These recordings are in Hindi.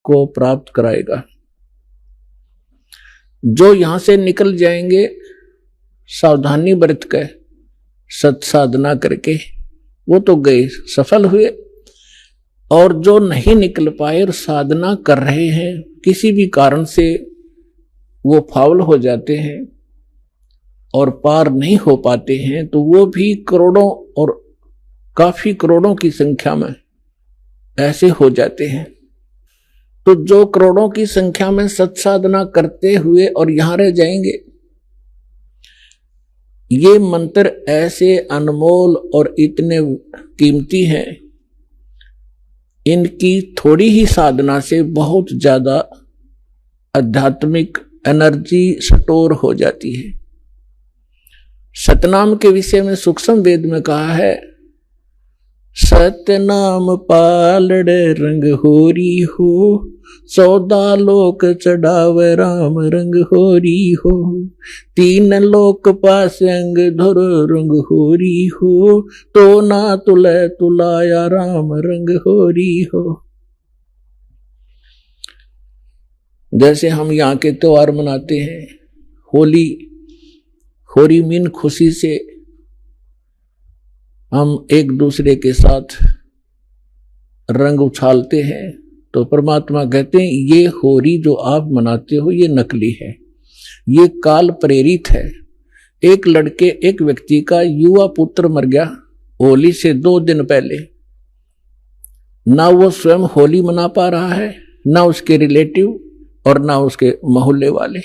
को प्राप्त कराएगा। जो यहां से निकल जाएंगे सावधानी बरत कर सत साधना करके, वो तो गए, सफल हुए। और जो नहीं निकल पाए और साधना कर रहे हैं, किसी भी कारण से वो फाउल हो जाते हैं और पार नहीं हो पाते हैं, तो वो भी करोड़ों और काफी करोड़ों की संख्या में ऐसे हो जाते हैं। तो जो करोड़ों की संख्या में सत्साधना करते हुए और यहां रह जाएंगे, ये मंत्र ऐसे अनमोल और इतने कीमती हैं, इनकी थोड़ी ही साधना से बहुत ज्यादा आध्यात्मिक एनर्जी स्टोर हो जाती है। सतनाम के विषय में सूक्ष्म वेद में कहा है, सतनाम पालड़े रंग होरी हो, 14 लोक चढ़ावे राम रंग होरी हो, 3 लोक पास अंग धुर रंग होरी हो, तो ना तुले तुलाया राम रंग होरी हो। जैसे हम यहाँ के त्योहार मनाते हैं, होली, होरी मीन खुशी से हम एक दूसरे के साथ रंग उछालते हैं, तो परमात्मा कहते हैं ये होरी जो आप मनाते हो ये नकली है, ये काल प्रेरित है। एक व्यक्ति का युवा पुत्र मर गया होली से 2 दिन पहले, ना वो स्वयं होली मना पा रहा है, ना उसके रिलेटिव और ना उसके मोहल्ले वाले।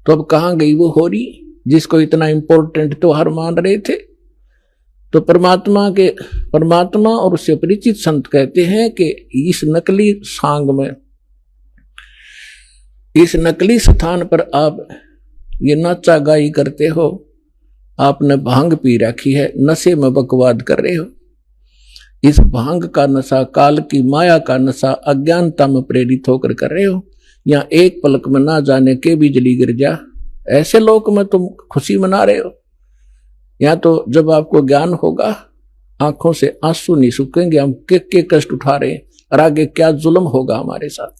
तो अब कहाँ गई वो होरी जिसको इतना इंपॉर्टेंट त्योहार मान रहे थे? तो परमात्मा और उससे परिचित संत कहते हैं कि इस नकली सांग में, इस नकली स्थान पर आप ये नाचा गाई करते हो, आपने भांग पी रखी है, नशे में बकवाद कर रहे हो। इस भांग का नशा, काल की माया का नशा अज्ञानता में प्रेरित होकर कर रहे हो। यहाँ एक पलक में ना जाने के बिजली गिर जा, ऐसे लोक में तुम खुशी मना रहे हो। या तो जब आपको ज्ञान होगा, आंखों से आंसू नहीं सूखेंगे, हम के कष्ट उठा रहे हैं और आगे क्या जुल्म होगा हमारे साथ।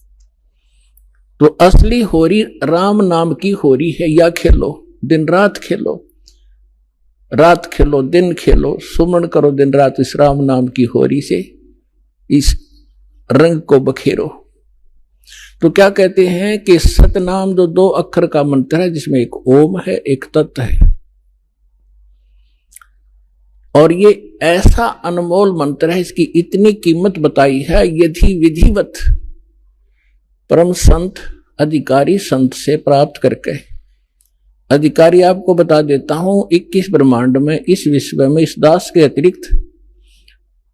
तो असली होरी राम नाम की होरी है। या खेलो, दिन रात खेलो, रात खेलो दिन खेलो, सुमन करो दिन रात इस राम नाम की होरी से, इस रंग को बखेरो। तो क्या कहते हैं कि सतनाम जो 2 अक्षर का मंत्र है, जिसमें एक ओम है, एक तत् है, और ये ऐसा अनमोल मंत्र है, इसकी इतनी कीमत बताई है। यदि विधिवत परम संत अधिकारी संत से प्राप्त करके, अधिकारी आपको बता देता हूं, 21 ब्रह्मांड में, इस विश्व में, इस दास के अतिरिक्त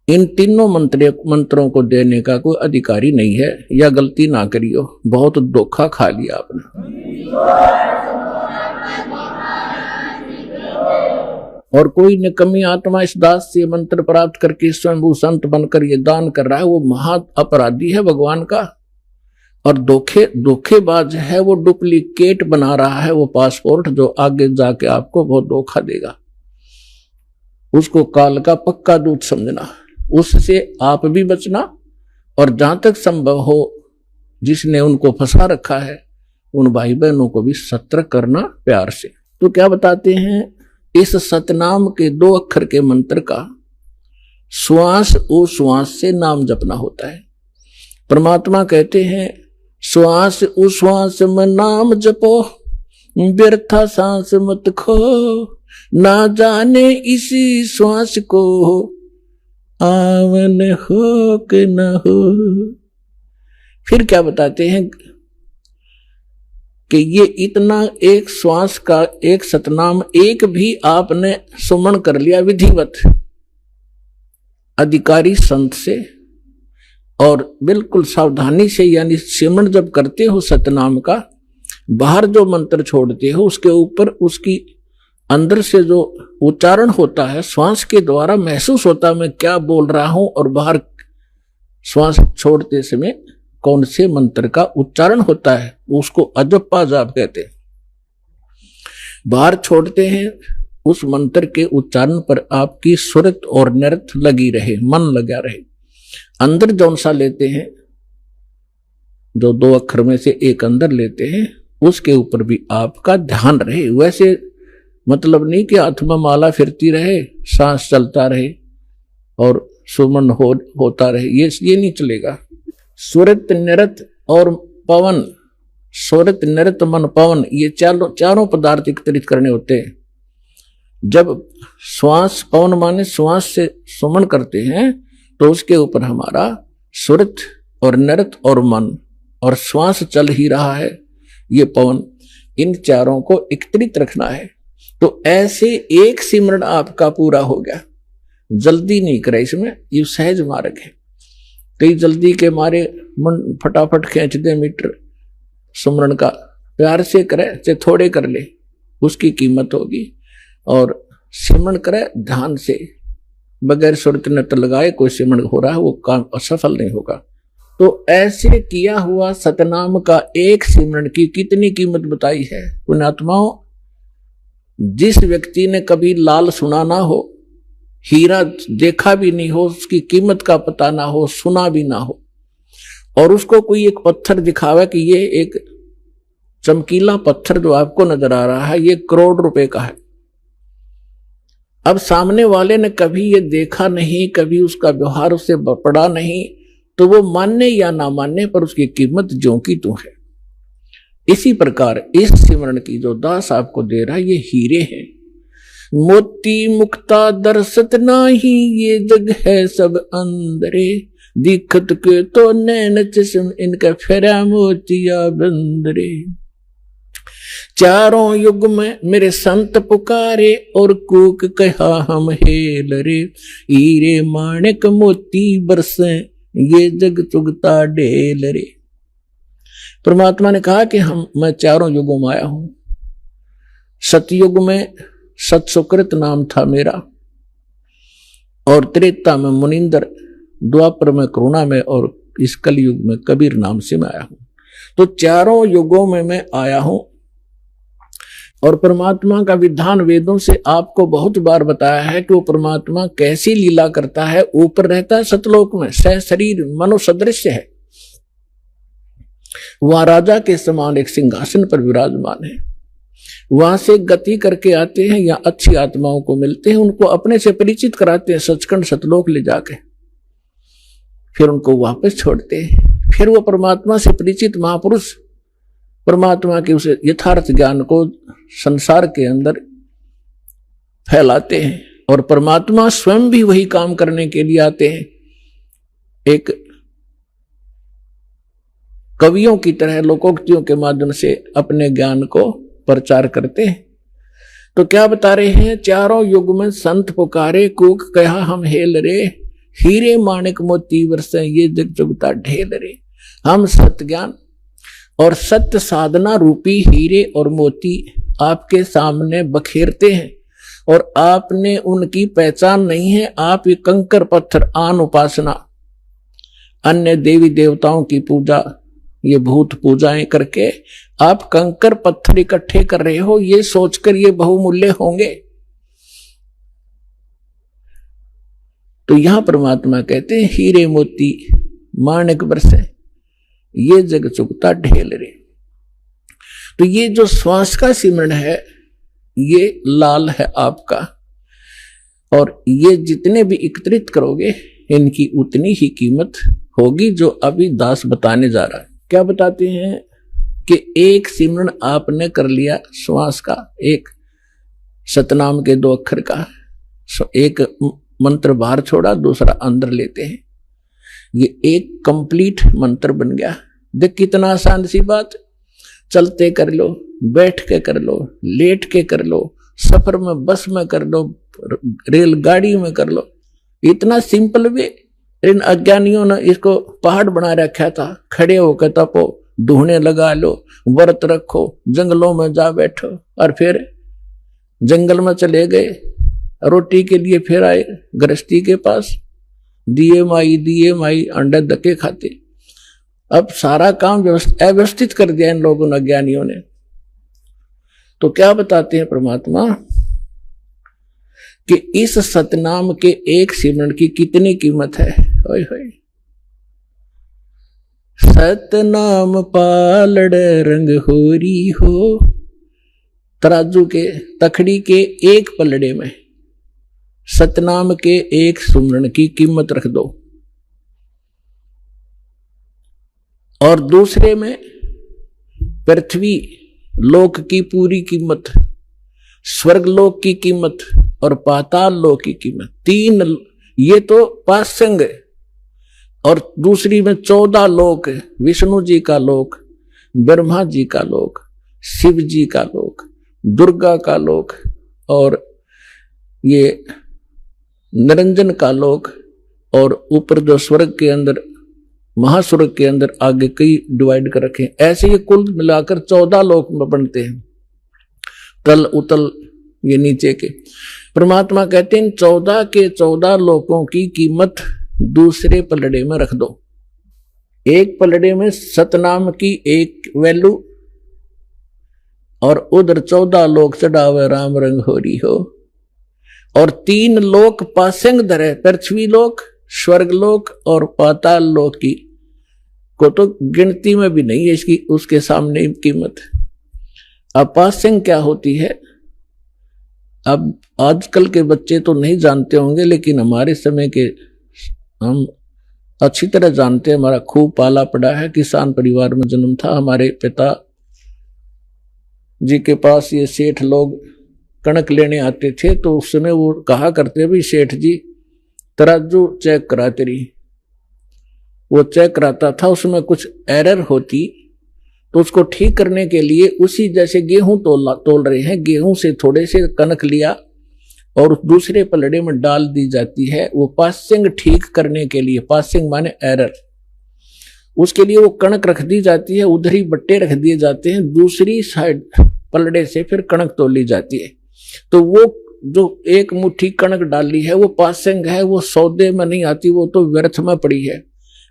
इन तीनों मंत्रों को देने का कोई अधिकारी नहीं है। या गलती ना करियो, बहुत धोखा खा लिया आपने। और कोई निकम्मी आत्मा इस दास से मंत्र प्राप्त करके स्वयं संत बनकर ये दान कर रहा है, वो महा अपराधी है भगवान का, और धोखेबाज है, वो डुप्लीकेट बना रहा है वो पासपोर्ट, जो आगे जाके आपको बहुत धोखा देगा। उसको काल का पक्का दूत समझना, उससे आप भी बचना, और जहां तक संभव हो जिसने उनको फंसा रखा है उन भाई बहनों को भी सतर्क करना प्यार से। तो क्या बताते हैं, इस सतनाम के 2 अक्षर के मंत्र का श्वास उश्वास से नाम जपना होता है। परमात्मा कहते हैं, श्वास उश्वास में नाम जपो, व्यर्था सांस मत खो, ना जाने इसी श्वास को आवन हो कि न हो। फिर क्या बताते हैं कि ये इतना एक श्वास का एक सतनाम एक भी आपने सुमन कर लिया विधिवत अधिकारी संत से, और बिल्कुल सावधानी से, यानी सिमरन जब करते हो सतनाम का, बाहर जो मंत्र छोड़ते हो उसके ऊपर उसकी अंदर से जो उच्चारण होता है, श्वास के द्वारा महसूस होता है मैं क्या बोल रहा हूं, और बाहर श्वास छोड़ते समय कौन से मंत्र का उच्चारण होता है, उसको अजप्पा जाप कहते हैं। बाहर छोड़ते हैं, उस मंत्र के उच्चारण पर आपकी सुरत और नृत लगी रहे, मन लगा रहे। अंदर जौन सा लेते हैं जो 2 अक्षर में से एक अंदर लेते हैं, उसके ऊपर भी आपका ध्यान रहे। वैसे मतलब नहीं कि हाथ में माला फिरती रहे, सांस चलता रहे और सुमन होता रहे, ये नहीं चलेगा। सुरत निरत और पवन, सुरत निरत मन पवन, ये चारों पदार्थ एकत्रित करने होते हैं। जब श्वास, पवन माने श्वास से सुमन करते हैं, तो उसके ऊपर हमारा सुरत और नरत और मन और श्वास चल ही रहा है, ये पवन, इन चारों को एकत्रित रखना है। तो ऐसे एक सिमरण आपका पूरा हो गया। जल्दी नहीं करे इसमें, ये सहज मार्ग है। कई जल्दी के मारे मन फटाफट खींच दे मीटर सुमरण का, प्यार से करे चाहे थोड़े कर ले, उसकी कीमत होगी। और सिमरण करे ध्यान से, बगैर सुरत नत लगाए कोई सिमरण हो रहा है, वो काम असफल नहीं होगा। तो ऐसे किया हुआ सतनाम का एक सिमरण की कितनी कीमत बताई है पुण्यात्माओं। जिस व्यक्ति ने कभी लाल सुना ना हो, हीरा देखा भी नहीं हो, उसकी कीमत का पता ना हो, सुना भी ना हो, और उसको कोई एक पत्थर दिखावे कि ये एक चमकीला पत्थर जो आपको नजर आ रहा है, ये करोड़ रुपए का है। अब सामने वाले ने कभी ये देखा नहीं, कभी उसका व्यवहार उससे पड़ा नहीं, तो वो मानने या ना मानने पर उसकी कीमत ज्यों की त्यों है। इसी प्रकार इस सिमरण की जो दास आपको दे रहा है, ये हीरे हैं। मोती मुक्ता दर्शत नाही, ये जग है सब अंदरे, दिखत के तो नैन चश्म इनका फेरा मोतिया बंदरे। चारों युग में मेरे संत पुकारे, और कूक कहा हम हेल रे, हीरे माणिक मोती बरसे, ये जग चुगता ढेल रे। परमात्मा ने कहा कि मैं चारों युगों में आया हूं। सतयुग में सतसुकृत नाम था मेरा, और त्रेता में मुनिंदर, द्वापर में करुणा में, और इस कलयुग में कबीर नाम से मैं आया हूं। तो चारों युगों में मैं आया हूं। और परमात्मा का विधान वेदों से आपको बहुत बार बताया है कि वो परमात्मा कैसी लीला करता है। ऊपर रहता है सतलोक में, सह शरीर मनो सदृश्य है, वहां राजा के समान एक सिंहासन पर विराजमान है। वहां से गति करके आते हैं या अच्छी आत्माओं को मिलते हैं, उनको अपने से परिचित कराते हैं, सचखंड सतलोक ले जाके, फिर उनको वापस छोड़ते हैं। फिर वो परमात्मा से परिचित महापुरुष परमात्मा के उस यथार्थ ज्ञान को संसार के अंदर फैलाते हैं, और परमात्मा स्वयं भी वही काम करने के लिए आते हैं। एक कवियों की तरह लोकोक्तियों के माध्यम से अपने ज्ञान को प्रचार करते हैं। तो क्या बता रहे हैं, चारों युग में संत पुकारे, कूक कहा हम हेल रे, हीरे माणिक मोती बरसे, ये जग चुगता ढेल रे। हम सत्य ज्ञान और सत्य साधना रूपी हीरे और मोती आपके सामने बखेरते हैं, और आपने उनकी पहचान नहीं है। आप ये कंकर पत्थर आन उपासना, अन्य देवी देवताओं की पूजा, ये भूत पूजाएं करके आप कंकर पत्थर इकट्ठे कर रहे हो, ये सोचकर ये बहुमूल्य होंगे। तो यहां परमात्मा कहते हैं हीरे मोती माणिक बरसे, ये जग चुगता ढेल रे। तो ये जो श्वास का सिमरण है, ये लाल है आपका, और ये जितने भी एकत्रित करोगे इनकी उतनी ही कीमत होगी, जो अभी दास बताने जा रहा है। क्या बताते हैं कि एक सिमरण आपने कर लिया श्वास का, एक सतनाम के 2 अक्षर का, एक मंत्र बाहर छोड़ा, दूसरा अंदर लेते हैं, ये एक कंप्लीट मंत्र बन गया। देख कितना आसान सी बात, चलते कर लो, बैठ के कर लो, लेट के कर लो, सफर में बस में कर लो, रेलगाड़ी में कर लो, इतना सिंपल वे। इन अज्ञानियों ने इसको पहाड़ बना रखा था। खड़े होकर तपो, ढूंढने लगा लो, व्रत रखो, जंगलों में जा बैठो, और फिर जंगल में चले गए, रोटी के लिए फिर आए गृहस्थी के पास, दिए माई अंडे धक्के खाते। अब सारा काम अव्यवस्थित कर दिया इन लोगों ने, अज्ञानियों ने। तो क्या बताते हैं परमात्मा कि इस सतनाम के एक सिमरण की कितनी कीमत है। होय होय, सतनाम पालड़ रंग होरी हो। तराजू के तखड़ी के एक पलड़े में सतनाम के एक सुमरण की कीमत रख दो और दूसरे में पृथ्वी लोक की पूरी कीमत, स्वर्ग लोक की कीमत और पाताल लोक की कीमत, तीन ये तो पासंग है। और दूसरी में 14 लोक, विष्णु जी का लोक, ब्रह्मा जी का लोक, शिव जी का लोक, दुर्गा का लोक और ये निरंजन का लोक, और ऊपर जो स्वर्ग के अंदर महास्वर्ग के अंदर आगे कई डिवाइड कर रखे। ऐसे ये कुल मिलाकर 14 लोक में बनते हैं, तल उतल ये नीचे के। परमात्मा कहते हैं 14 के 14 लोकों की कीमत दूसरे पलड़े में रख दो। एक पलड़े में सतनाम की एक वैल्यू और उधर 14 लोक चढ़ावे राम रंग होरी हो। और 3 लोक पासंग धरे, पृथ्वी लोक, स्वर्ग लोक और पाताल लोक की को तो गिनती में भी नहीं है इसकी, उसके सामने कीमत। अब पासंग क्या होती है? अब आजकल के बच्चे तो नहीं जानते होंगे, लेकिन हमारे समय के हम अच्छी तरह जानते हैं। हमारा खूब पाला पड़ा है, किसान परिवार में जन्म था। हमारे पिता जी के पास ये सेठ लोग कणक लेने आते थे, तो उस समय वो कहा करते भी सेठ जी तराजू चेक करा तेरी। वो चेक कराता था, उसमें कुछ एरर होती तो उसको ठीक करने के लिए उसी जैसे गेहूं तोल रहे हैं, गेहूं से थोड़े से कणक लिया और दूसरे पलड़े में डाल दी जाती है। वो पासिंग ठीक करने के लिए, पासिंग माने एरर, उसके लिए वो कणक रख दी जाती है, उधर ही बट्टे रख दिए जाते हैं, दूसरी साइड पलड़े से फिर कणक तोली जाती है। तो वो जो एक मुट्ठी कणक डाली है वो पासिंग है, वो सौदे में नहीं आती, वो तो व्यर्थ में पड़ी है।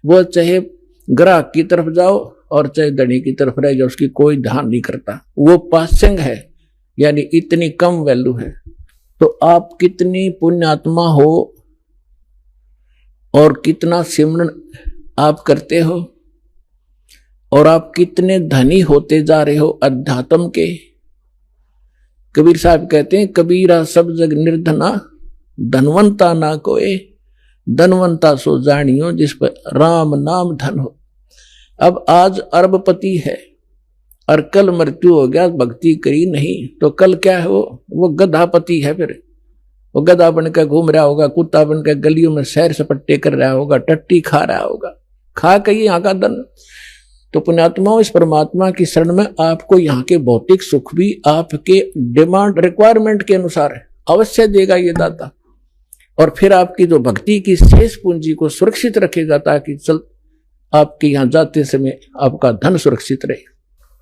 वो चाहे ग्राहक की तरफ जाओ और चाहे धनी की तरफ रह जाओ, उसकी कोई ध्यान नहीं करता। वो पासिंग है, यानी इतनी कम वैल्यू है। तो आप कितनी पुण्यात्मा हो और कितना सिमरन आप करते हो और आप कितने धनी होते जा रहे हो अध्यात्म के। कबीर साहब कहते हैं, कबीरा सब जग निर्धना, धनवंता ना कोई, धनवंता सो जानियो जिस पर राम नाम धन हो। अब आज अरबपति है और कल मृत्यु हो गया, भक्ति करी नहीं तो कल क्या है? वो गधापति है। फिर वो गधा बनकर घूम रहा होगा, कुत्ता बनकर गलियों में सैर सपट्टे कर रहा होगा, टट्टी खा रहा होगा, खा के यहाँ का धन। तो पुण्यात्माओं, इस परमात्मा की शरण में आपको यहाँ के भौतिक सुख भी आपके डिमांड रिक्वायरमेंट के अनुसार अवश्य देगा ये दाता, और फिर आपकी जो भक्ति की शेष पूंजी को सुरक्षित रखेगा, ताकि चल आपके यहाँ जाते समय आपका धन सुरक्षित रहे।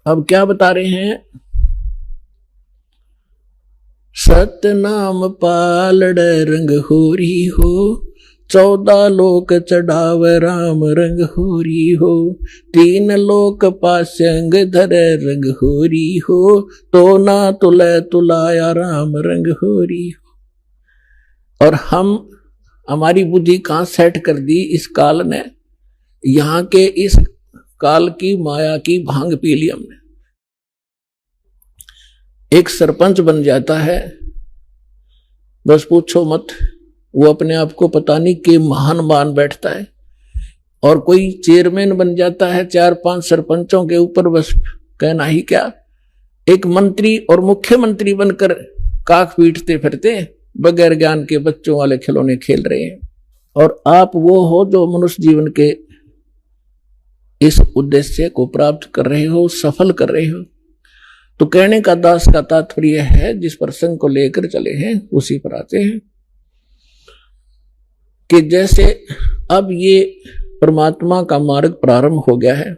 अब क्या बता रहे हैं? सतनाम पालड़ रंग होरी हो, 14 लोक चढ़ाव राम रंग होरी हो, 3 लोक पासंग धर रंग होरी हो, तो ना तुले तुलाया राम रंग होरी हो। और हमारी बुद्धि कहाँ सेट कर दी इस काल ने? यहाँ के इस काल की माया की भांग पी ली हमने। एक सरपंच बन जाता है, बस पूछो मत, वो अपने आप को पता नहीं कि महान मान बैठता है। और कोई चेयरमैन बन जाता है 4-5 सरपंचों के ऊपर, बस कहना ही क्या। एक मंत्री और मुख्यमंत्री बनकर काख पीटते फिरते, बगैर ज्ञान के बच्चों वाले खिलौने खेल रहे हैं। और आप वो हो जो मनुष्य जीवन के इस उद्देश्य को प्राप्त कर रहे हो, सफल कर रहे हो। तो कहने का दास का तात्पर्य है, जिस प्रसंग को लेकर चले हैं उसी पर आते हैं कि जैसे अब ये परमात्मा का मार्ग प्रारंभ हो गया है,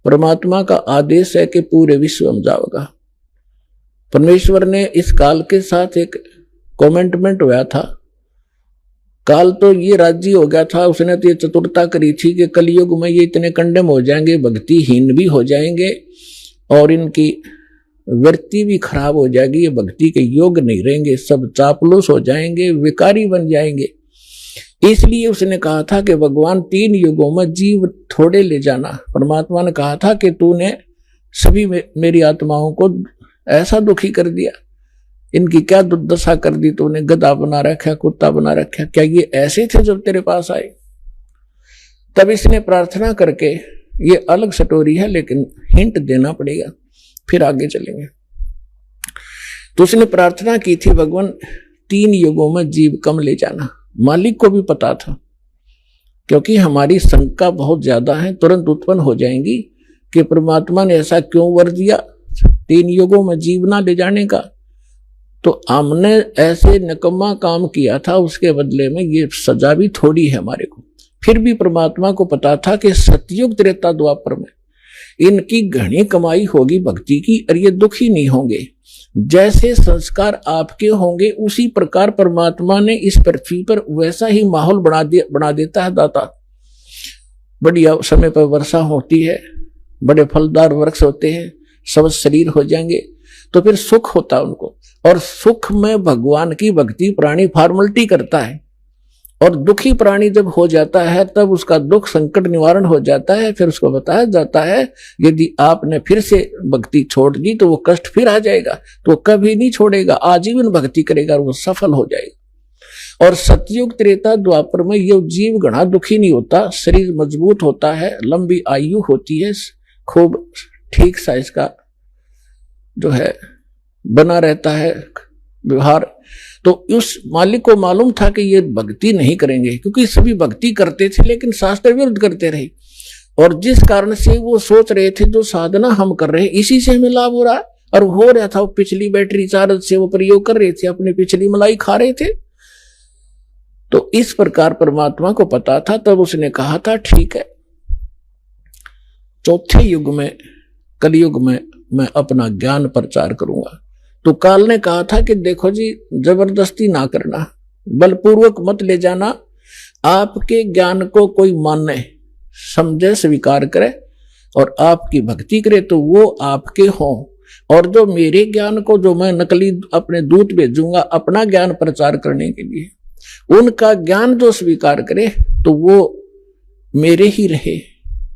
परमात्मा का आदेश है कि पूरे विश्व में जाओगा। परमेश्वर ने इस काल के साथ एक कमेंटमेंट हुआ था। काल तो ये राजी हो गया था, उसने तो ये चतुरता करी थी कि कलयुग में ये इतने कंडम हो जाएंगे, भक्तिहीन भी हो जाएंगे और इनकी वृत्ति भी खराब हो जाएगी, ये भक्ति के योग नहीं रहेंगे, सब चापलूस हो जाएंगे, विकारी बन जाएंगे। इसलिए उसने कहा था कि भगवान 3 युगों में जीव थोड़े ले जाना। परमात्मा ने कहा था कि तूने सभी मेरी आत्माओं को ऐसा दुखी कर दिया, इनकी क्या दुर्दशा कर दी तूने, गधा बना रखा, कुत्ता बना रखा, क्या ये ऐसे थे जब तेरे पास आए? तब इसने प्रार्थना करके, ये अलग स्टोरी है लेकिन हिंट देना पड़ेगा, फिर आगे चलेंगे। तो उसने प्रार्थना की थी, भगवान 3 युगों में जीव कम ले जाना। मालिक को भी पता था, क्योंकि हमारी शंका बहुत ज्यादा है, तुरंत उत्पन्न हो जाएंगी कि परमात्मा ने ऐसा क्यों वर दिया 3 युगों में जीव ना ले जाने का। तो हमने ऐसे निकम्मा काम किया था, उसके बदले में ये सजा भी थोड़ी है हमारे को। फिर भी परमात्मा को पता था कि सतयुग त्रेता द्वापर में इनकी घनी कमाई होगी भक्ति की, और ये दुखी नहीं होंगे। जैसे संस्कार आपके होंगे उसी प्रकार परमात्मा ने इस पृथ्वी पर वैसा ही माहौल बना देता है दाता। बढ़िया समय पर वर्षा होती है, बड़े फलदार वृक्ष होते हैं, सब शरीर हो जाएंगे, तो फिर सुख होता है उनको। और सुख में भगवान की भक्ति प्राणी फॉर्मलिटी करता है, और दुखी प्राणी जब हो जाता है तब उसका दुख संकट निवारण हो जाता है। फिर उसको बताया जाता है यदि आपने फिर से भक्ति छोड़ दी तो वो कष्ट फिर आ जाएगा, तो कभी नहीं छोड़ेगा, आजीवन भक्ति करेगा और वो सफल हो जाएगा। और सतयुग त्रेता द्वापर में ये जीव घना दुखी नहीं होता, शरीर मजबूत होता है, लंबी आयु होती है, खूब ठीक सा इसका जो है बना रहता है व्यवहार। तो उस मालिक को मालूम था कि ये भक्ति नहीं करेंगे, क्योंकि सभी भक्ति करते थे लेकिन शास्त्र विरुद्ध करते रहे, और जिस कारण से वो सोच रहे थे जो साधना हम कर रहे हैं इसी से हमें लाभ हो रहा है, और हो रहा था। वो पिछली बैटरी चार्ज से वो प्रयोग कर रहे थे, अपनी पिछली मलाई खा रहे थे। तो इस प्रकार परमात्मा को पता था, तब उसने कहा था ठीक है, चौथे युग में, कलयुग में मैं अपना ज्ञान प्रचार करूंगा। तो काल ने कहा था कि देखो जी, जबरदस्ती ना करना, बलपूर्वक मत ले जाना, आपके ज्ञान को कोई माने, समझे, स्वीकार करे और आपकी भक्ति करे तो वो आपके हों, और जो मेरे ज्ञान को, जो मैं नकली अपने दूत भेजूंगा अपना ज्ञान प्रचार करने के लिए, उनका ज्ञान जो स्वीकार करे तो वो मेरे ही रहे,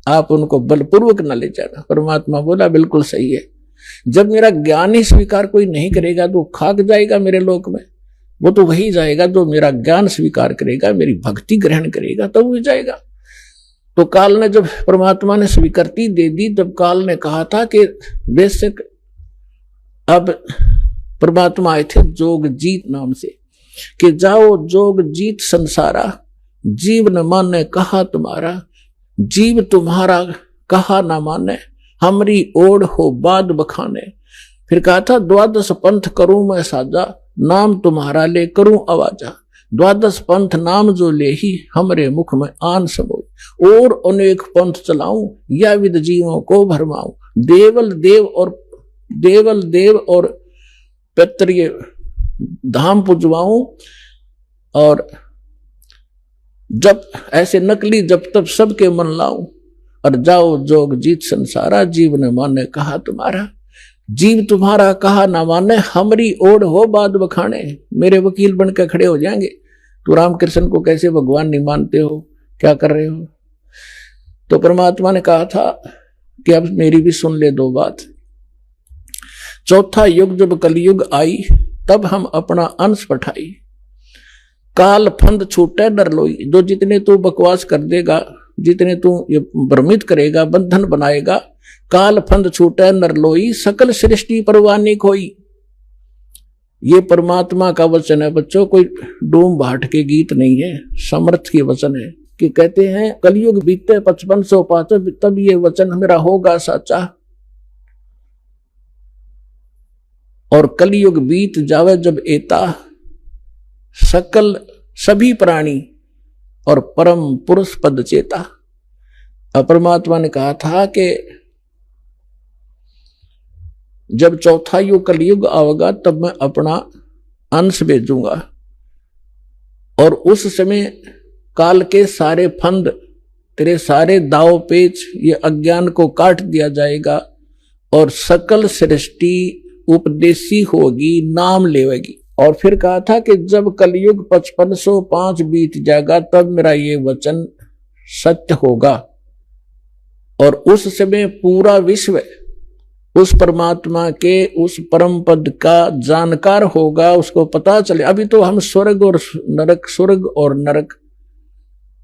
आप उनको बलपूर्वक न ले जाना। परमात्मा बोला बिल्कुल सही है, जब मेरा ज्ञान ही स्वीकार कोई नहीं करेगा तो खाक जाएगा मेरे लोक में, वो तो वही जाएगा जो मेरा ज्ञान स्वीकार करेगा, मेरी भक्ति ग्रहण करेगा, तब वो जाएगा। तो काल ने जब परमात्मा ने स्वीकृति दे दी, तब काल ने कहा था कि बेशक, अब परमात्मा आए थे जोग जीत नाम से, कि जाओ जोग जीत संसारा, जीव न माने कहा तुम्हारा, जीव तुम्हारा कहा न माने, हमरी ओढ़ हो बाद बखाने। फिर कहा था 12 पंथ करूं मैं साजा, नाम तुम्हारा ले करूं आवाजा, 12 पंथ नाम जो ले ही हमरे मुख में आन समोई, और अनेक पंथ चलाऊं या विद जीवों को भरमाऊं, देवल देव और पितृ धाम पुजवाऊं, और जब ऐसे नकली जब तब सबके मन लाऊं, और जाओ जोग जीत संसारा, जीव ने माने कहा तुम्हारा, जीव तुम्हारा कहा ना माने, हमरी ओढ़ हो बाद बखाने, मेरे वकील बन के खड़े हो जाएंगे। तो रामकृष्ण को कैसे भगवान नहीं मानते हो, क्या कर रहे हो? तो परमात्मा ने कहा था कि अब मेरी भी सुन ले 2 बात। चौथा युग जब कलयुग आई, तब हम अपना अंश पठाई, काल फंद छूटे डर लोई, जो जितने तू बकवास कर देगा, जितने तू ये भ्रमित करेगा, बंधन बनाएगा, काल फंद छूटे नर लोई, सकल सृष्टि परवानी खोई। ये परमात्मा का वचन है बच्चों, कोई डूम भाट के गीत नहीं है, समर्थ के वचन है। कि कहते हैं कलयुग बीते 5500 पाँच, तब ये वचन मेरा होगा साचा, और कलयुग बीत जावे जब एता, सकल सभी प्राणी और परम पुरुष पद चेता। परमात्मा ने कहा था कि जब चौथा युग कलयुग आवेगा तब मैं अपना अंश भेजूंगा, और उस समय काल के सारे फंद, तेरे सारे दाव पेच, ये अज्ञान को काट दिया जाएगा, और सकल सृष्टि उपदेशी होगी, नाम लेवेगी। और फिर कहा था कि जब कलयुग 5505 बीत जाएगा तब मेरा ये वचन सत्य होगा और उस समय पूरा विश्व उस परमात्मा के उस परम पद का जानकार होगा, उसको पता चले। अभी तो हम स्वर्ग और नरक,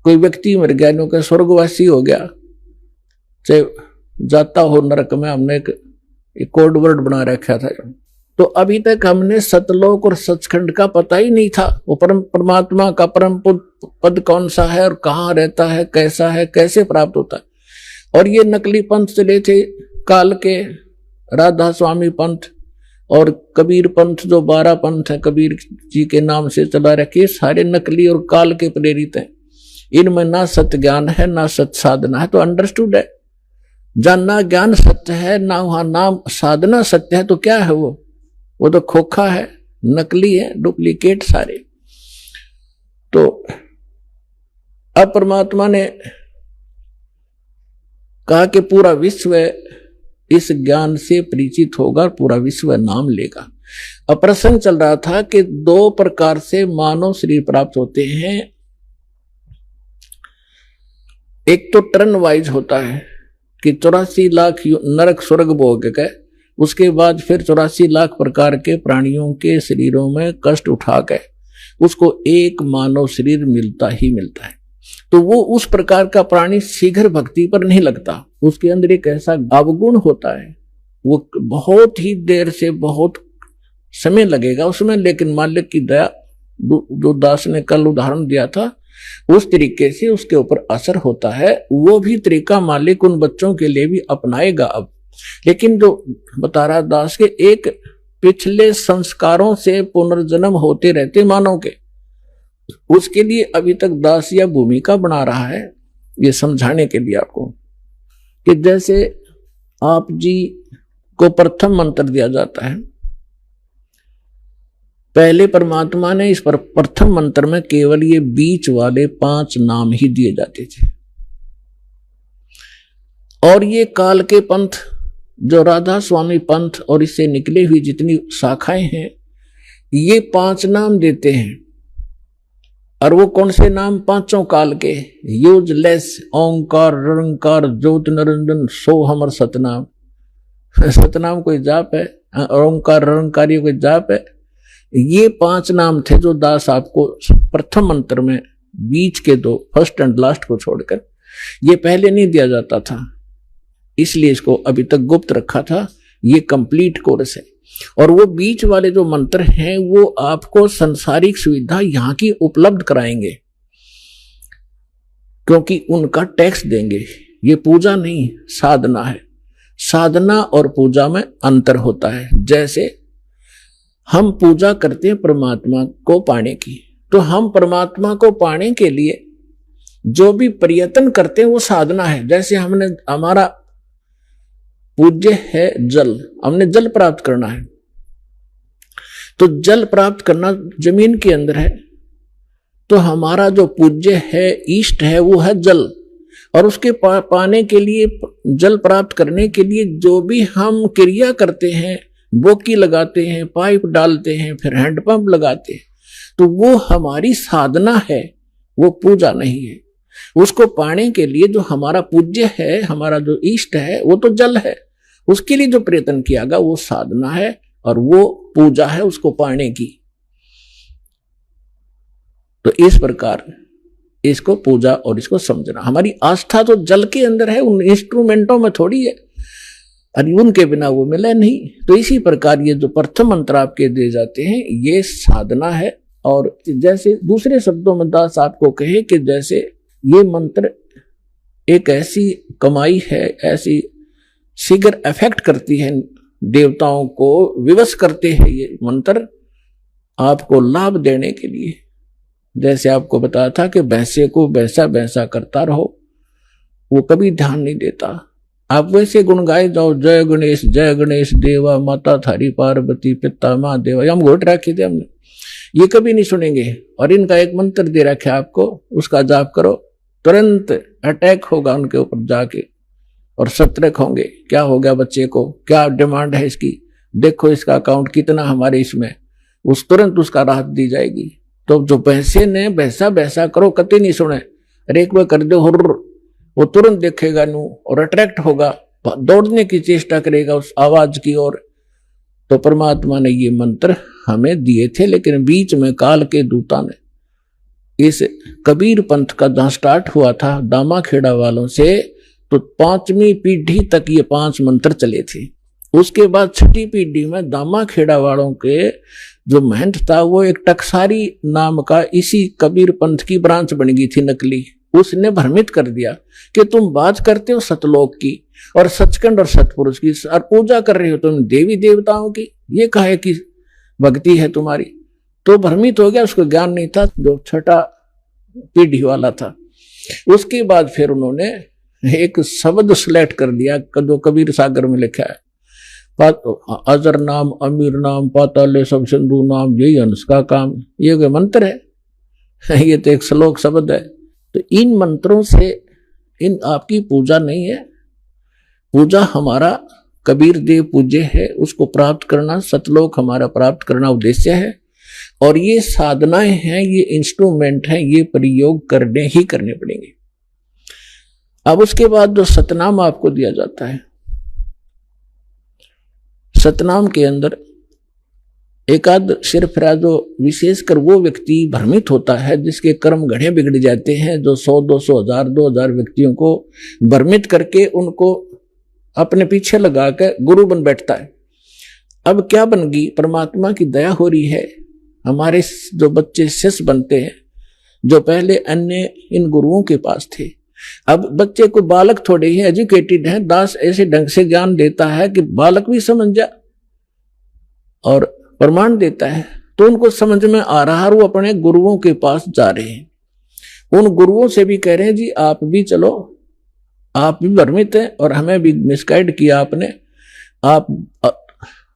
कोई व्यक्ति मर गया नो के स्वर्गवासी हो गया, चाहे जाता हो नरक में, हमने एक कोड वर्ड बना रखा था। तो अभी तक हमने सतलोक और सचखंड का पता ही नहीं था, वो परमात्मा का परम पद कौन सा है और कहाँ रहता है, कैसा है, कैसे प्राप्त होता है। और ये नकली पंथ चले थे काल के, राधा स्वामी पंथ और कबीर पंथ, जो 12 पंथ है कबीर जी के नाम से चला रखे, सारे नकली और काल के प्रेरित हैं। इनमें ना सत्य ज्ञान है ना सत्य साधना है। तो अंडरस्टूड है, जानना ज्ञान सत्य है, ना वहां नाम साधना सत्य है, तो क्या है वो तो खोखा है, नकली है, डुप्लीकेट सारे। तो अब परमात्मा ने कहा कि पूरा विश्व इस ज्ञान से परिचित होगा, पूरा विश्व नाम लेगा। अब प्रसंग चल रहा था कि 2 प्रकार से मानव शरीर प्राप्त होते हैं। एक तो टर्न वाइज होता है कि 84 लाख नरक स्वर्ग भोग गए, उसके बाद फिर 84 लाख प्रकार के प्राणियों के शरीरों में कष्ट उठा गए, उसको एक मानव शरीर मिलता ही मिलता है। तो वो उस प्रकार का प्राणी शीघ्र भक्ति पर नहीं लगता, उसके अंदर एक ऐसा अवगुण होता है, वो बहुत ही देर से बहुत समय लगेगा उसमें, लेकिन मालिक की दया, जो दास ने कल उदाहरण दिया था उस तरीके से उसके ऊपर असर होता है। वो भी तरीका मालिक उन बच्चों के लिए भी अपनाएगा अब। लेकिन जो बता रहा दास के, एक पिछले संस्कारों से पुनर्जन्म होते रहते मानव के, उसके लिए अभी तक दास या भूमिका बना रहा है, ये समझाने के लिए आपको कि जैसे आप जी को प्रथम मंत्र दिया जाता है, पहले परमात्मा ने इस पर प्रथम मंत्र में केवल ये बीच वाले 5 नाम ही दिए जाते थे। और ये काल के पंथ, जो राधा स्वामी पंथ और इससे निकले हुई जितनी शाखाएं हैं, ये 5 नाम देते हैं। और वो कौन से नाम? 5 काल के, यूजलेस, ओंकार, रंकार, ज्योत निरंजन, सो हमर सतनाम। सतनाम कोई जाप है, ओंकार रंकारी कोई जाप है। ये 5 नाम थे जो दास आपको प्रथम मंत्र में बीच के 2, फर्स्ट एंड लास्ट को छोड़कर, ये पहले नहीं दिया जाता था, इसलिए इसको अभी तक गुप्त रखा था। ये कंप्लीट कोर्स है। और वो बीच वाले जो मंत्र हैं वो आपको संसारिक सुविधा यहां की उपलब्ध कराएंगे, क्योंकि उनका टैक्स देंगे। ये पूजा नहीं, साधना है। साधना और पूजा में अंतर होता है। जैसे हम पूजा करते हैं परमात्मा को पाने की, तो हम परमात्मा को पाने के लिए जो भी प्रयत्न करते हैं वो साधना है। जैसे हमारा पूज्य है जल, हमने जल प्राप्त करना है, तो जल प्राप्त करना जमीन के अंदर है, तो हमारा जो पूज्य है, इष्ट है, वो है जल। और उसके पाने के लिए, जल प्राप्त करने के लिए जो भी हम क्रिया करते हैं, बोकी लगाते हैं, पाइप डालते हैं, फिर हैंडपंप लगाते हैं, तो वो हमारी साधना है, वो पूजा नहीं है। उसको पाने के लिए जो हमारा पूज्य है, हमारा जो इष्ट है, वो तो जल है, उसके लिए जो प्रयत्न किया गया वो साधना है और वो पूजा है उसको पाने की। तो इस प्रकार इसको पूजा और इसको समझना। हमारी आस्था तो जल के अंदर है, उन इंस्ट्रूमेंटों में थोड़ी है, और उनके बिना वो मिले नहीं। तो इसी प्रकार ये जो प्रथम मंत्र आपके दिए जाते हैं ये साधना है। और जैसे दूसरे शब्दों में दास आपको कहे कि जैसे ये मंत्र एक ऐसी कमाई है, ऐसी शीघ्र अफेक्ट करती है, देवताओं को विवश करते हैं ये मंत्र आपको लाभ देने के लिए। जैसे आपको बताया था कि भैंसे को भैंसा भैंसा करता रहो, वो कभी ध्यान नहीं देता। आप वैसे गुण गाए जाओ, जय गणेश देवा, माता थारी पार्वती, पिता माँ देवा, हम घोट रखे थे हमने, ये कभी नहीं सुनेंगे। और इनका एक मंत्र दे रखा है आपको, उसका जाप करो, तुरंत अटैक होगा उनके ऊपर जाके और सतर्क होंगे। क्या हो गया बच्चे को, क्या डिमांड है इसकी, देखो इसका अकाउंट कितना हमारे इसमें, उस तुरंत उसका राहत दी जाएगी। तो जो भैंसे ने भैंसा भैंसा करो कते नहीं सुने, अरे एक बार कर दो हुर्र, वो तुरंत देखेगा नू और अट्रैक्ट होगा, दौड़ने की चेष्टा करेगा उस आवाज की ओर। तो परमात्मा ने ये मंत्र हमें दिए थे, लेकिन बीच में काल के दूता ने इस कबीर पंथ का जहां स्टार्ट हुआ था दामा खेड़ा वालों से, तो 5वीं पीढ़ी तक ये 5 मंत्र चले थे। उसके बाद 6ठी पीढ़ी में दामा खेड़ा वालों के जो महंत था वो एक टकसारी नाम का इसी कबीर पंथ की ब्रांच बन गई थी नकली। उसने भ्रमित कर दिया कि तुम बात करते हो सतलोक की और सचखंड और सतपुरुष की और पूजा कर रहे हो तुम देवी देवताओं की, ये कहे कि भक्ति है तुम्हारी। तो भ्रमित हो गया, उसको ज्ञान नहीं था, जो 6ठा पीढ़ी वाला था। उसके बाद फिर उन्होंने एक शब्द सिलेक्ट कर दिया जो कबीर सागर में लिखा है, अजर नाम अमीर नाम पाताले सब सिंधु नाम यही हंस का काम। ये कोई मंत्र है? ये तो एक श्लोक शब्द है। तो इन मंत्रों से इन आपकी पूजा नहीं है। पूजा हमारा कबीर देव पूज्य है, उसको प्राप्त करना, सतलोक हमारा प्राप्त करना उद्देश्य है। और ये साधनाएं हैं, ये इंस्ट्रूमेंट हैं, ये प्रयोग करने ही करने पड़ेंगे। अब उसके बाद जो सतनाम आपको दिया जाता है, सतनाम के अंदर एकाद सिरफिरा जो विशेषकर वो व्यक्ति भ्रमित होता है जिसके कर्म घड़े बिगड़ जाते हैं, जो 100, 200, 1000, 2000 व्यक्तियों को भ्रमित करके उनको अपने पीछे लगा कर गुरु बन बैठता है। अब क्या बन गई, परमात्मा की दया हो रही है, हमारे जो बच्चे शिष्य बनते हैं जो पहले अन्य इन गुरुओं के पास थे, अब बच्चे को बालक थोड़े ही एजुकेटेड है, दास ऐसे ढंग से ज्ञान देता है कि बालक भी समझ जा और प्रमाण देता है, तो उनको समझ में आ रहा है, वो अपने गुरुओं के पास जा रहे हैं। उन गुरुओं से भी कह रहे हैं जी आप भी चलो, आप भी भ्रमित हैं और हमें भी मिसगाइड किया आपने।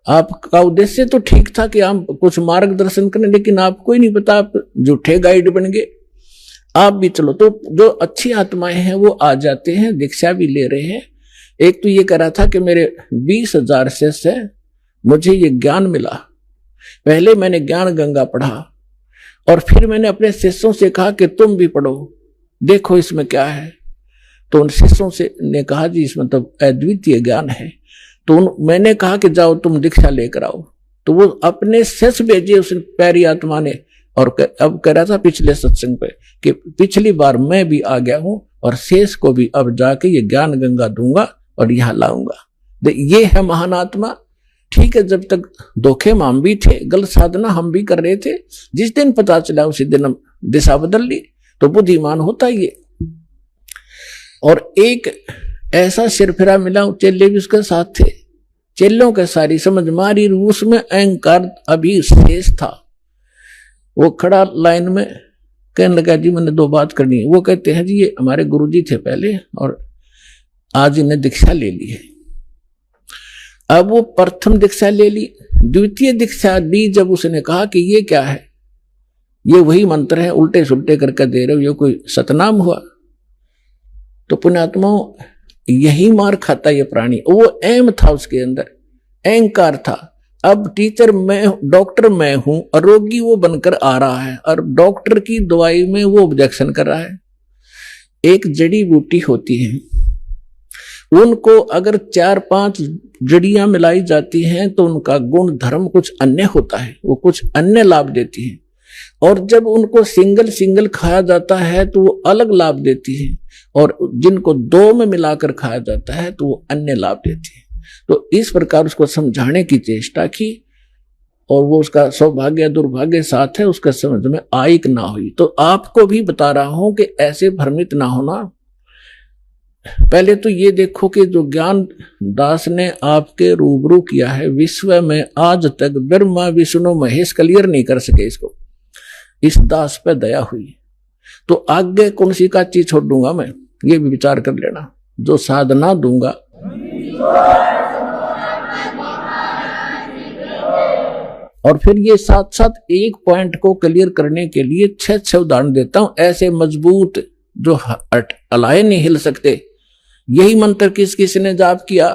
आपका उद्देश्य तो ठीक था कि हम कुछ मार्गदर्शन करें, लेकिन आपको ही नहीं पता, आप झूठे गाइड बन गए, आप भी चलो। तो जो अच्छी आत्माएं हैं वो आ जाते हैं, दीक्षा भी ले रहे हैं। एक तो ये कह रहा था कि मेरे 20,000 शिष्य है, मुझे ये ज्ञान मिला, पहले मैंने ज्ञान गंगा पढ़ा और फिर मैंने अपने शिष्यों से कहा कि तुम भी पढ़ो, देखो इसमें क्या है। तो उन शिष्यों से ने कहा जी इसमें तो अद्वितीय ज्ञान है। तो मैंने कहा कि जाओ तुम दीक्षा लेकर आओ। तो वो अपने शिष्य भेजे उस प्यारी आत्मा ने, और अब कह रहा था पिछले सत्संग पे कि पिछली बार मैं भी आ गया हूं और शेष को भी अब जाके ये ज्ञान गंगा दूंगा और यहां लाऊंगा। ये है महान आत्मा। ठीक है, जब तक धोखे में हम भी थे, गलत साधना हम भी कर रहे थे, जिस दिन पता चला उसी दिन हम दिशा बदल ली। तो बुद्धिमान होता ये। और एक ऐसा सिरफिरा मिला, चेले भी उसके साथ थे, चेलों के सारी समझ मारी, उसमें अहंकार अभी शेष था। वो खड़ा लाइन में कहने लगा जी मैंने 2 बात करनी है। वो कहते हैं जी ये हमारे गुरुजी थे पहले और आज इन्हें दीक्षा ले ली है। अब वो प्रथम दीक्षा ले ली, द्वितीय दीक्षा दी जब उसने कहा कि ये क्या है, ये वही मंत्र है, उल्टे सुल्टे करके दे रहे हो, ये कोई सतनाम हुआ। तो पुण्यात्माओं यही मार खाता ये प्राणी। वो एम था उसके अंदर, अहंकार था। अब टीचर मैं, डॉक्टर मैं हूं और रोगी वो बनकर आ रहा है और डॉक्टर की दवाई में वो ऑब्जेक्शन कर रहा है। एक जड़ी बूटी होती है, उनको अगर 4-5 जड़ियां मिलाई जाती हैं तो उनका गुण धर्म कुछ अन्य होता है, वो कुछ अन्य लाभ देती है। और जब उनको सिंगल खाया जाता है तो वो अलग लाभ देती है, और जिनको 2 में मिलाकर खाया जाता है तो वो अन्य लाभ देती है। तो इस प्रकार उसको समझाने की चेष्टा की और वो उसका सौभाग्य दुर्भाग्य साथ है, उसका समझ में आई कि ना हुई। तो आपको भी बता रहा हूं कि ऐसे भ्रमित ना होना। पहले तो ये देखो कि जो ज्ञान दास ने आपके रूबरू किया है, विश्व में आज तक ब्रह्मा विष्णु महेश क्लियर नहीं कर सके इसको, इस दास पे दया हुई। तो आगे कौन सी का चीज छोड़ दूंगा मैं, ये भी विचार कर लेना। जो साधना दूंगा और फिर ये साथ एक पॉइंट को क्लियर करने के लिए 6 उदाहरण देता हूं, ऐसे मजबूत जो अलाए नहीं हिल सकते। यही मंत्र किस किस ने जाप किया,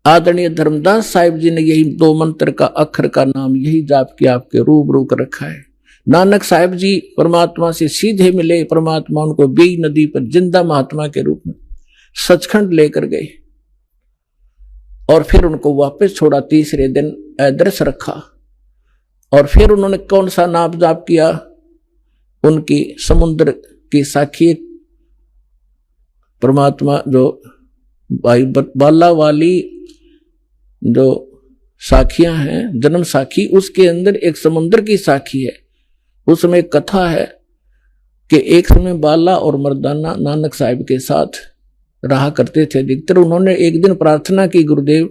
आदरणीय धर्मदास साहिब जी ने यही 2 मंत्र का अक्षर का नाम यही जाप किया आपके रूबरू कर रखा है। नानक साहिब जी परमात्मा से सीधे मिले, परमात्मा उनको बेई नदी पर जिंदा महात्मा के रूप में सचखंड लेकर गए और फिर उनको वापस छोड़ा। तीसरे दिन अदृश्य रखा और फिर उन्होंने कौन सा नाम जाप किया? उनकी समुद्र की साखी परमात्मा जो भाई बाला वाली जो साखियां हैं, जन्म साखी, उसके अंदर एक समुद्र की साखी है। उसमें एक कथा है कि एक समय बाला और मर्दाना नानक साहिब के साथ रहा करते थे अधिकतर। उन्होंने एक दिन प्रार्थना की, गुरुदेव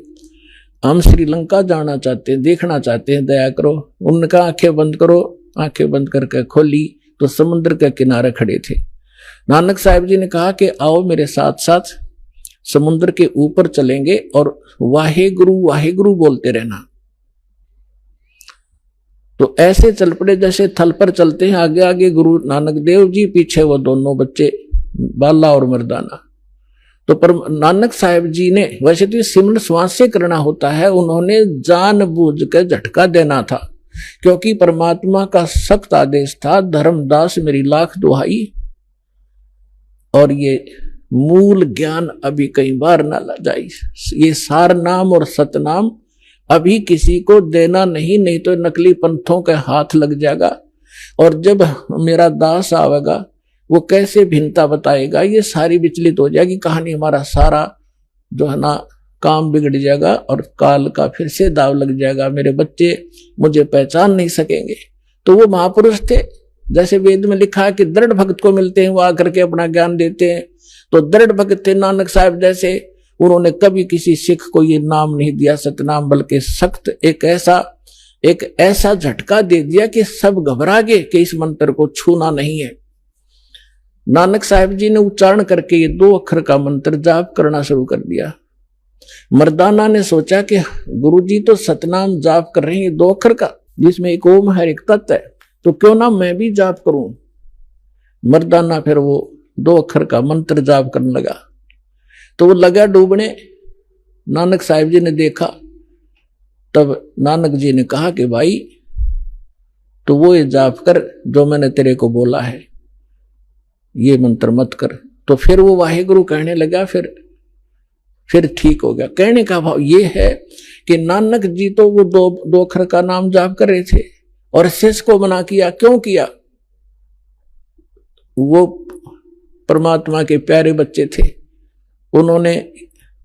हम श्रीलंका जाना चाहते हैं, देखना चाहते हैं, दया करो। उन्होंने कहा आंखें बंद करो। आंखें बंद करके खोली तो समुद्र के किनारे खड़े थे। नानक साहिब जी ने कहा कि आओ मेरे साथ साथ समुद्र के ऊपर चलेंगे और वाहे गुरु बोलते रहना। तो ऐसे चल पड़े जैसे थल पर चलते हैं, आगे आगे गुरु नानक देव जी, पीछे वो दोनों बच्चे बाला और मर्दाना। तो पर नानक साहिब जी ने, वैसे तो सिमरन श्वास से करना होता है, उन्होंने जानबूझ कर झटका देना था क्योंकि परमात्मा का सख्त आदेश था, धर्मदास मेरी लाख दुहाई और ये मूल ज्ञान अभी कई बार ना ला जाए। ये सार नाम और सतनाम अभी किसी को देना नहीं तो नकली पंथों के हाथ लग जाएगा। और जब मेरा दास आवेगा वो कैसे भिन्नता बताएगा, ये सारी विचलित हो जाएगी कहानी। हमारा सारा जो है ना काम बिगड़ जाएगा और काल का फिर से दाव लग जाएगा। मेरे बच्चे मुझे पहचान नहीं सकेंगे। तो वो महापुरुष थे, जैसे वेद में लिखा है कि दृढ़ भक्त को मिलते हैं, वो आकर के अपना ज्ञान देते हैं। तो दृढ़ भक्त थे नानक साहिब जैसे। उन्होंने कभी किसी सिख को ये नाम नहीं दिया सतनाम, बल्कि सख्त एक ऐसा झटका दे दिया कि सब घबरा गए कि इस मंत्र को छूना नहीं है। नानक साहिब जी ने उच्चारण करके ये 2 अक्षर का मंत्र जाप करना शुरू कर दिया। मर्दाना ने सोचा कि गुरुजी तो सतनाम जाप कर रहे हैं 2 अक्षर का, जिसमें एक ओम है एक तत्व है, तो क्यों ना मैं भी जाप करूं। मर्दाना फिर वो 2 अक्षर का मंत्र जाप करने लगा। तो वो लगा डूबने। नानक साहिब जी ने देखा, तब नानक जी ने कहा कि भाई तो वो ये जाप कर जो मैंने तेरे को बोला है, ये मंत्र मत कर। तो फिर वो वाहेगुरु कहने लगा, फिर ठीक हो गया। कहने का भाव ये है कि नानक जी तो वो 2 अक्षर का नाम जाप कर रहे थे और शिष्य को मना किया। क्यों किया? वो परमात्मा के प्यारे बच्चे थे,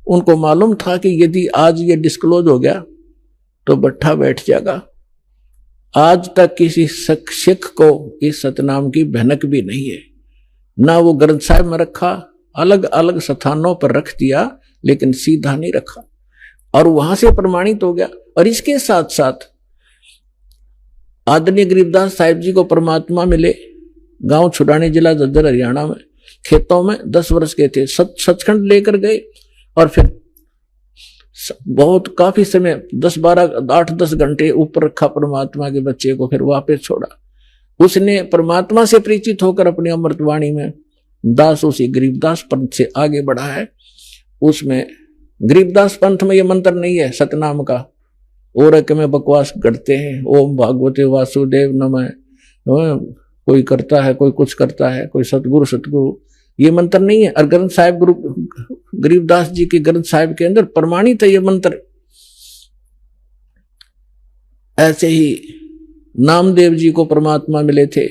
उनको मालूम था कि यदि आज ये डिस्क्लोज हो गया तो बट्ठा बैठ जाएगा। आज तक किसी सिख को इस सतनाम की भनक भी नहीं है, ना वो ग्रंथ साहिब में रखा, अलग अलग स्थानों पर रख दिया, लेकिन सीधा नहीं रखा और वहां से प्रमाणित हो गया। और इसके साथ साथ आदरणीय गरीबदास साहिब जी को परमात्मा मिले गांव छुड़ानी, जिला झज्जर, हरियाणा में, खेतों में 10 वर्ष के थे। सचखंड लेकर गए और फिर बहुत काफी समय 8-10 घंटे ऊपर रखा परमात्मा के बच्चे को, फिर वापस छोड़ा। उसने परमात्मा से परिचित होकर अपनी अमृतवाणी में दास उसी गरीबदास पंथ से आगे बढ़ा है। उसमें गरीबदास पंथ में ये मंत्र नहीं है सतनाम का, और में बकवास करते हैं, ओम भागवते वासुदेव नमः, कोई करता है, कोई कुछ करता है, कोई सतगुरु, ये मंत्र नहीं है। और ग्रंथ साहिब गुरु गरीबदास जी के ग्रंथ साहिब के अंदर प्रमाणित है ये मंत्र। ऐसे ही नामदेव जी को परमात्मा मिले थे,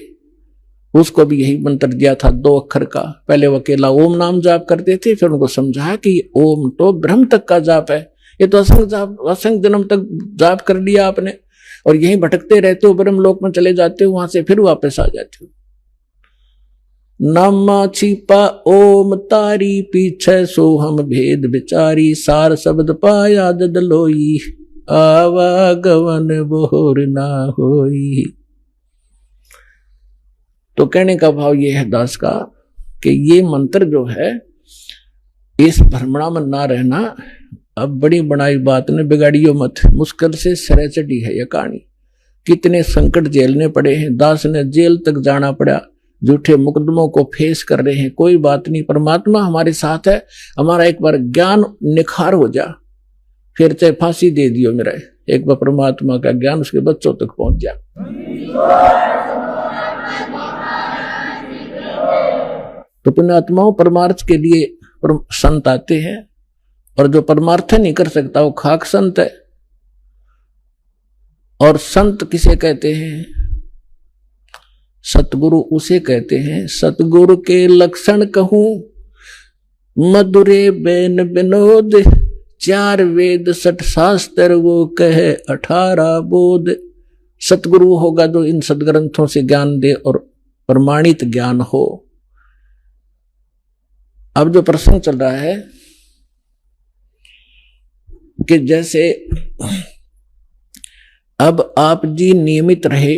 उसको भी यही मंत्र दिया था 2 अक्षर का। पहले वो अकेला ओम नाम जाप करते थे, फिर उनको समझाया कि ओम तो ब्रह्म तक का जाप है, ये तो असंख्य जन्म तक जाप कर लिया आपने और यहीं भटकते रहते हो, ब्रह्म लोक में चले जाते हो, वहां से फिर वापस आ जाते हो। नामा छिपा ओम तारी, पीछे सो हम भेद विचारी, सार शब्द पाया जद लोई, आवागवन बोर ना होई। तो कहने का भाव ये है दास का कि ये मंत्र जो है, इस भ्रमणा में ना रहना। अब बड़ी बनाई बात ने बिगाड़ियो मत, मुश्किल से सरे चढ़ी है यह कहानी। कितने संकट झेलने पड़े हैं, दास ने जेल तक जाना पड़ा, झूठे मुकदमों को फेस कर रहे हैं। कोई बात नहीं, परमात्मा हमारे साथ है। हमारा एक बार ज्ञान निखार हो जा, फिर चाहे फांसी दे दियो मेरा, एक बार परमात्मा का ज्ञान उसके बच्चों तक पहुंच जा। तो पुण्यात्माओं, परमार्थ के लिए संत आते हैं, और जो परमार्थ नहीं कर सकता वो खाक संत है। और संत किसे कहते हैं? सतगुरु उसे कहते हैं। सतगुरु के लक्षण कहूं, मधुरे बेन विनोद, 4 वेद 60 शास्त्र वो कहे 18 बोध। सतगुरु होगा जो इन सदग्रंथों से ज्ञान दे और प्रमाणित ज्ञान हो। अब जो प्रसंग चल रहा है कि जैसे अब आप जी नियमित रहे,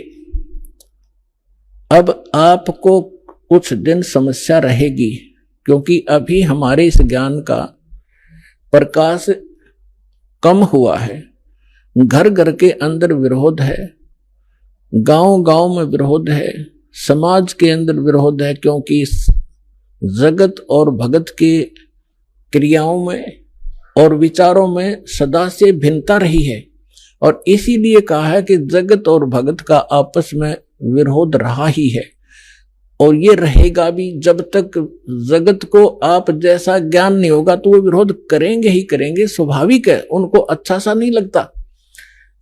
अब आपको कुछ दिन समस्या रहेगी, क्योंकि अभी हमारे इस ज्ञान का प्रकाश कम हुआ है। घर घर के अंदर विरोध है, गांव गांव में विरोध है, समाज के अंदर विरोध है, क्योंकि जगत और भगत के क्रियाओं में और विचारों में सदा से भिन्नता रही है। और इसीलिए कहा है कि जगत और भगत का आपस में विरोध रहा ही है, और ये रहेगा भी। जब तक जगत को आप जैसा ज्ञान नहीं होगा तो वो विरोध करेंगे ही करेंगे, स्वाभाविक है, उनको अच्छा सा नहीं लगता।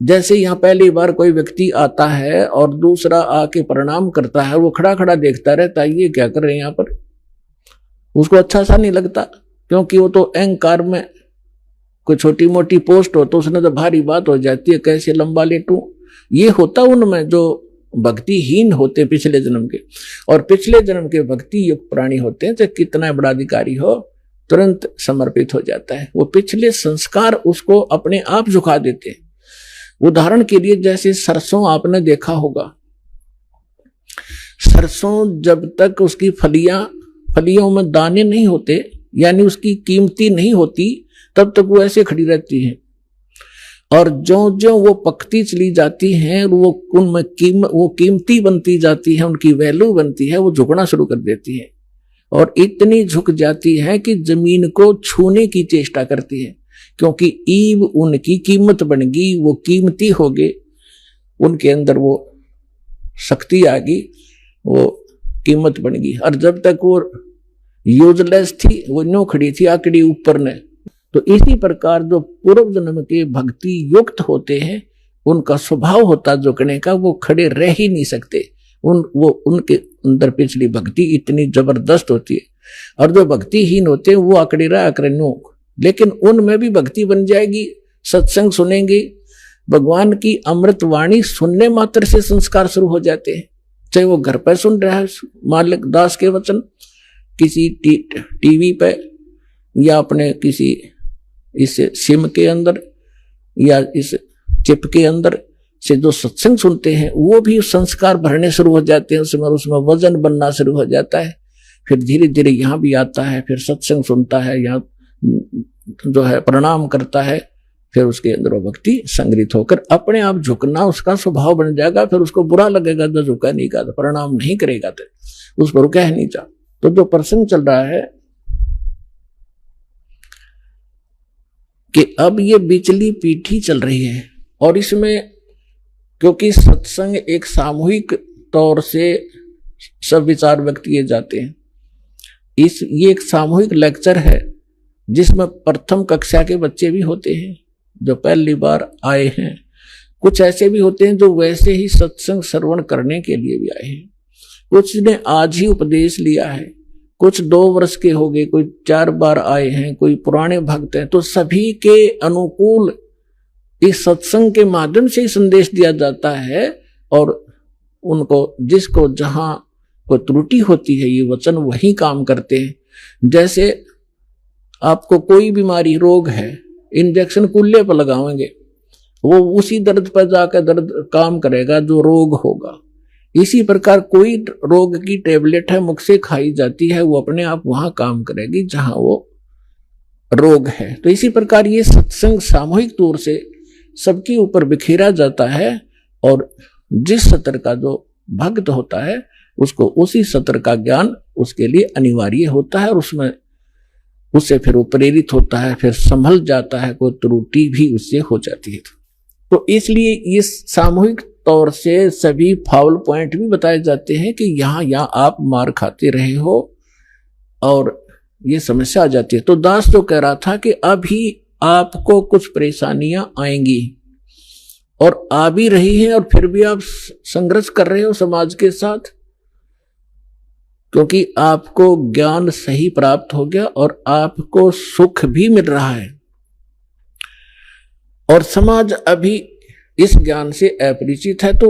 जैसे यहाँ पहली बार कोई व्यक्ति आता है और दूसरा आके प्रणाम करता है, वो खड़ा खड़ा देखता रहता है, ये क्या कर रहे हैं यहाँ पर, उसको अच्छा सा नहीं लगता, क्योंकि वो तो अहंकार में कोई छोटी मोटी पोस्ट हो तो उसने तो भारी बात हो जाती है, कैसे लंबा लेटूं। ये होता उनमें जो भक्तिहीन होते पिछले जन्म के, और पिछले जन्म के भक्ति युक्त प्राणी होते हैं, चाहे कितना बड़ा अधिकारी हो तुरंत समर्पित हो जाता है। वो पिछले संस्कार उसको अपने आप झुका देते हैं। उदाहरण के लिए जैसे सरसों आपने देखा होगा, सरसों जब तक उसकी फलियों में दाने नहीं होते, यानी उसकी कीमती नहीं होती, तब तक वो ऐसे खड़ी रहती है। और जो जो वो पकती चली जाती हैं, वो उनमें वो कीमती बनती जाती है, उनकी वैल्यू बनती है, वो झुकना शुरू कर देती है, और इतनी झुक जाती है कि जमीन को छूने की चेष्टा करती है, क्योंकि ईव उनकी कीमत बन गई, वो कीमती हो गए, उनके अंदर वो शक्ति आ गई, वो कीमत बन गई। और जब तक वो यूजलेस थी, वो न्यों खड़ी थी आकड़ी ऊपर ने। तो इसी प्रकार जो पूर्व जन्म के भक्ति युक्त होते हैं, उनका स्वभाव होता झुकने का, वो खड़े रह ही नहीं सकते। उनके अंदर पिछली भक्ति इतनी जबरदस्त होती है। और जो भक्तिहीन होते हैं वो आकड़े रहा आकड़े, लेकिन उनमें भी भक्ति बन जाएगी। सत्संग सुनेंगे, भगवान की अमृत वाणी सुनने मात्र से संस्कार शुरू हो जाते हैं। चाहे वो घर पर सुन रहा है मालिक दास के वचन, किसी टीवी पे, या अपने किसी इस सिम के अंदर, या इस चिप के अंदर से जो सत्संग सुनते हैं, वो भी संस्कार भरने शुरू हो जाते हैं, उसमें वजन बनना शुरू हो जाता है। फिर धीरे धीरे यहाँ भी आता है, फिर सत्संग सुनता है, यहाँ जो है प्रणाम करता है, फिर उसके अंदर वो भक्ति संग्रहित होकर अपने आप झुकना उसका स्वभाव बन जाएगा। फिर उसको बुरा लगेगा जो झुका नहीं का, प्रणाम नहीं करेगा, तो उस पर कह नहीं चाह। तो जो प्रसंग चल रहा है कि अब ये बिचली पीठी चल रही है, और इसमें क्योंकि सत्संग एक सामूहिक तौर से सब विचार व्यक्त किए जाते हैं, ये एक सामूहिक लेक्चर है जिसमें प्रथम कक्षा के बच्चे भी होते हैं जो पहली बार आए हैं, कुछ ऐसे भी होते हैं जो वैसे ही सत्संग श्रवण करने के लिए भी आए हैं, कुछ ने आज ही उपदेश लिया है, कुछ 2 वर्ष के हो गए, कोई 4 बार आए हैं, कोई पुराने भक्त हैं। तो सभी के अनुकूल इस सत्संग के माध्यम से ही संदेश दिया जाता है, और उनको जिसको जहां कोई त्रुटि होती है, ये वचन वही काम करते हैं। जैसे आपको कोई बीमारी रोग है, इंजेक्शन कुल्ले पर लगाएंगे, वो उसी दर्द पर जाकर दर्द काम करेगा जो रोग होगा। इसी प्रकार कोई रोग की टेबलेट है, मुख से खाई जाती है, वो अपने आप वहां काम करेगी जहां वो रोग है। तो इसी प्रकार ये सत्संग सामूहिक तौर से सबके ऊपर बिखेरा जाता है, और जिस सत्र का जो भक्त होता है उसको उसी सत्र का ज्ञान उसके लिए अनिवार्य होता है, और उसमें उससे फिर वो प्रेरित होता है, फिर संभल जाता है, कोई त्रुटि भी उससे हो जाती है। तो इसलिए इस सामूहिक तौर से सभी फाउल पॉइंट भी बताए जाते हैं कि यहाँ आप मार खाते रहे हो और ये समस्या आ जाती है। तो दास तो कह रहा था कि अभी आपको कुछ परेशानियां आएंगी और आ भी रही हैं, और फिर भी आप संघर्ष कर रहे हो समाज के साथ, क्योंकि आपको ज्ञान सही प्राप्त हो गया और आपको सुख भी मिल रहा है, और समाज अभी इस ज्ञान से अपरिचित है। तो